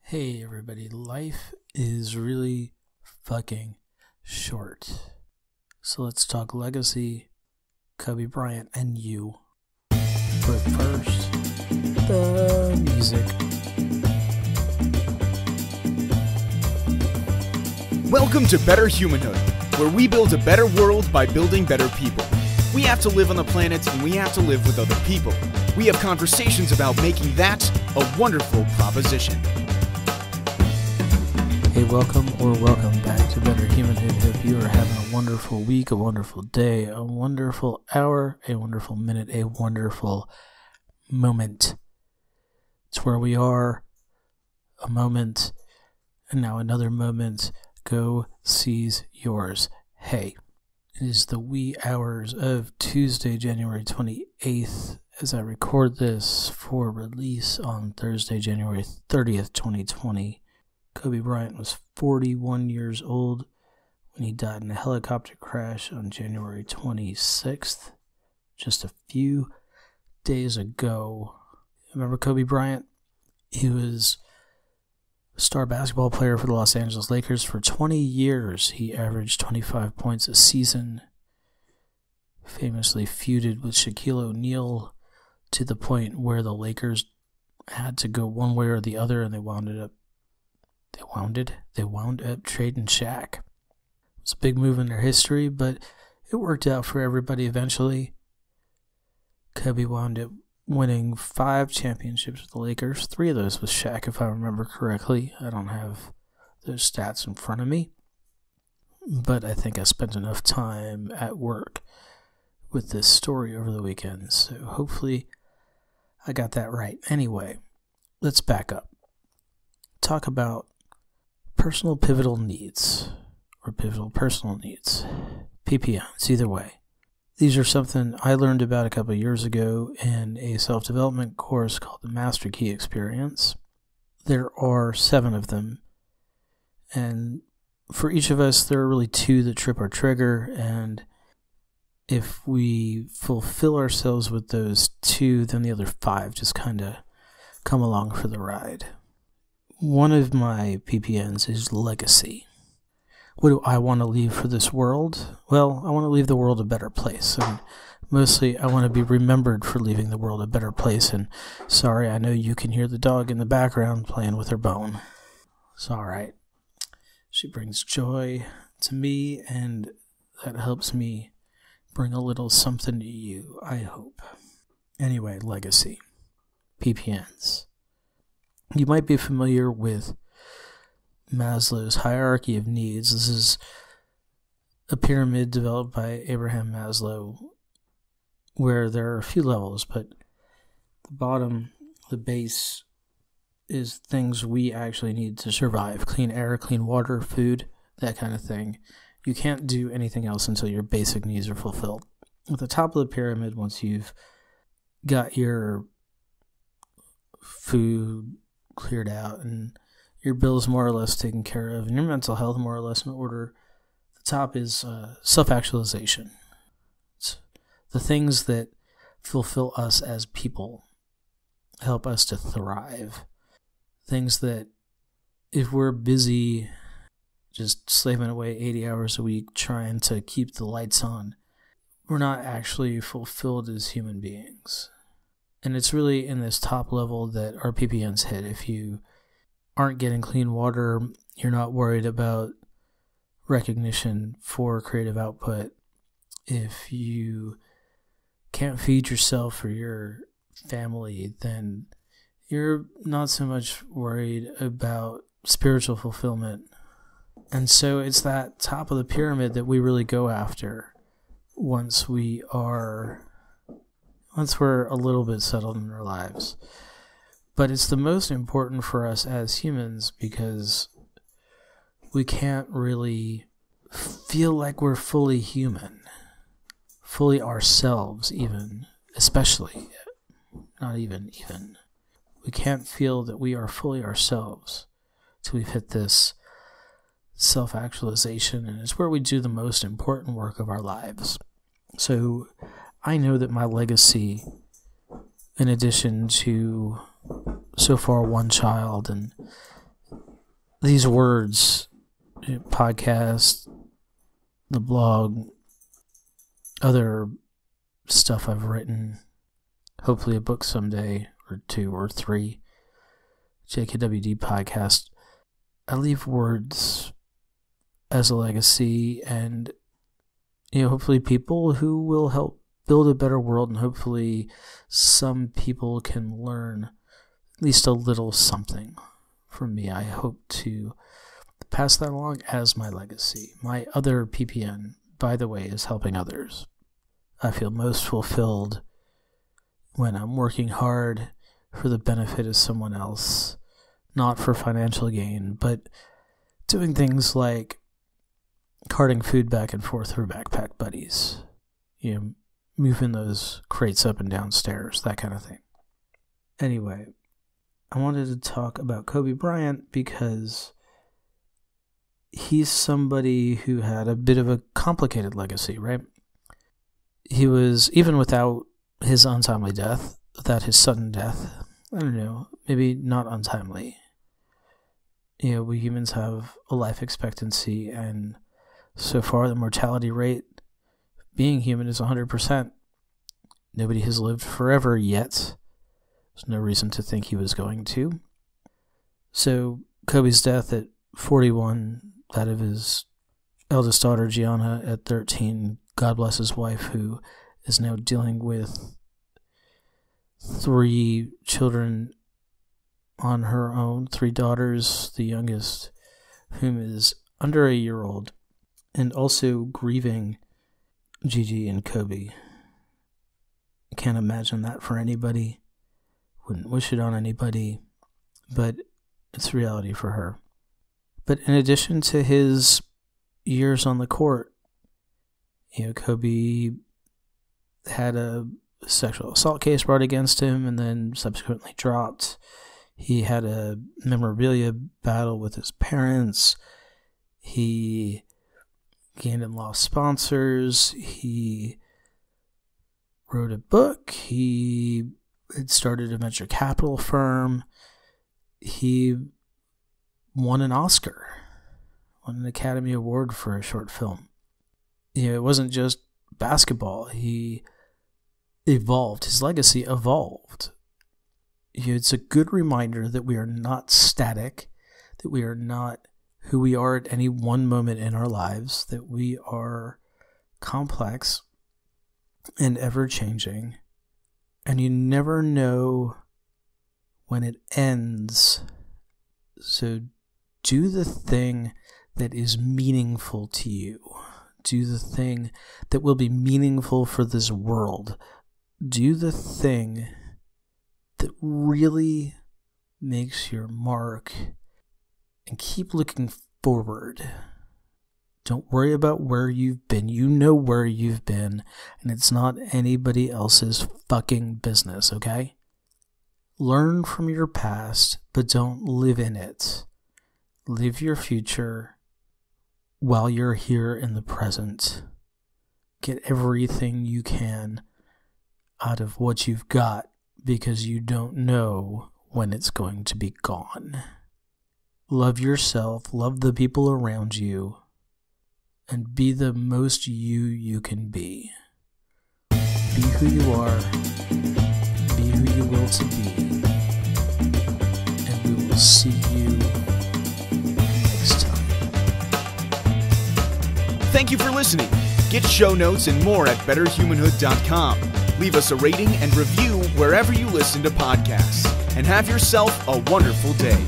Hey everybody, life is really fucking short. So let's talk legacy, Kobe Bryant, and you. But first, the music. Welcome to Better Humanhood, where we build a better world by building better people. We have to live on the planet and we have to live with other people. We have conversations about making that a wonderful proposition. Hey, welcome back to Better Humanhood. Hope you are having a wonderful week, a wonderful day, a wonderful hour, a wonderful minute, a wonderful moment. It's where we are, a moment, and now another moment. Go seize yours. Hey, it is the wee hours of Tuesday, January 28th, as I record this for release on Thursday, January 30th, 2020. Kobe Bryant was 41 years old when he died in a helicopter crash on January 26th, just a few days ago. Remember Kobe Bryant? He was a star basketball player for the Los Angeles Lakers for 20 years. He averaged 25 points a season, famously feuded with Shaquille O'Neal to the point where the Lakers had to go one way or the other, and they wound up trading Shaq. It was a big move in their history, but it worked out for everybody eventually. Kobe wound up winning 5 championships with the Lakers. 3 of those with Shaq, if I remember correctly. I don't have those stats in front of me, but I think I spent enough time at work with this story over the weekend, so hopefully I got that right. Anyway, let's back up. Talk about personal pivotal needs, or pivotal personal needs, PPNs, either way. These are something I learned about a couple of years ago in a self-development course called the Master Key Experience. There are 7 of them, and for each of us, there are really 2 that trip our trigger, and if we fulfill ourselves with those 2, then the other 5 just kind of come along for the ride. One of my PPNs is legacy. What do I want to leave for this world? Well, I want to leave the world a better place. And mostly, I want to be remembered for leaving the world a better place. And sorry, I know you can hear the dog in the background playing with her bone. It's all right. She brings joy to me, and that helps me bring a little something to you, I hope. Anyway, legacy. PPNs. You might be familiar with Maslow's hierarchy of needs. This is a pyramid developed by Abraham Maslow where there are a few levels, but the bottom, the base, is things we actually need to survive. Clean air, clean water, food, that kind of thing. You can't do anything else until your basic needs are fulfilled. At the top of the pyramid, once you've got your food cleared out and your bills more or less taken care of and your mental health more or less in order, the top is self-actualization. It's the things that fulfill us as people, help us to thrive. Things that if we're busy just slaving away 80 hours a week trying to keep the lights on, we're not actually fulfilled as human beings. And it's really in this top level that our PPNs hit. If you aren't getting clean water, you're not worried about recognition for creative output. If you can't feed yourself or your family, then you're not so much worried about spiritual fulfillment. And so it's that top of the pyramid that we really go after once we're a little bit settled in our lives. But it's the most important for us as humans because we can't really feel like we're fully human, fully ourselves even, especially, not even. We can't feel that we are fully ourselves till we've hit this self-actualization, and it's where we do the most important work of our lives. So I know that my legacy, in addition to so far one child and these words, podcast, the blog, other stuff I've written, hopefully a book someday, or 2 or 3, JKWD podcast, I leave words as a legacy, and hopefully people who will help build a better world, and hopefully some people can learn at least a little something from me. I hope to pass that along as my legacy. My other PPN, by the way, is helping others. I feel most fulfilled when I'm working hard for the benefit of someone else, not for financial gain, but doing things like carting food back and forth for backpack buddies, moving those crates up and down stairs, that kind of thing. Anyway, I wanted to talk about Kobe Bryant because he's somebody who had a bit of a complicated legacy, right? He was, even without his untimely death, without his sudden death, I don't know, maybe not untimely. We humans have a life expectancy, and so far the mortality rate being human is 100%. Nobody has lived forever yet. There's no reason to think he was going to. So Kobe's death at 41, that of his eldest daughter Gianna at 13, God bless his wife, who is now dealing with 3 children on her own, 3 daughters, the youngest whom is under a year old, and also grieving Gigi and Kobe. I can't imagine that for anybody. Wouldn't wish it on anybody, but it's reality for her. But in addition to his years on the court, Kobe had a sexual assault case brought against him and then subsequently dropped. He had a memorabilia battle with his parents. He gained and lost sponsors. He wrote a book. He had started a venture capital firm. He won an Oscar, won an Academy Award for a short film. It wasn't just basketball. He evolved. His legacy evolved. It's a good reminder that we are not static, that we are not who we are at any one moment in our lives, that we are complex and ever-changing, and you never know when it ends. So do the thing that is meaningful to you. Do the thing that will be meaningful for this world. Do the thing that really makes your mark, and keep looking forward. Don't worry about where you've been. You know where you've been, and it's not anybody else's fucking business, okay? Learn from your past, but don't live in it. Live your future while you're here in the present. Get everything you can out of what you've got, because you don't know when it's going to be gone. Love yourself, love the people around you, and be the most you can be. Be who you are, be who you will to be, and we will see you next time. Thank you for listening. Get show notes and more at betterhumanhood.com. Leave us a rating and review wherever you listen to podcasts. And have yourself a wonderful day.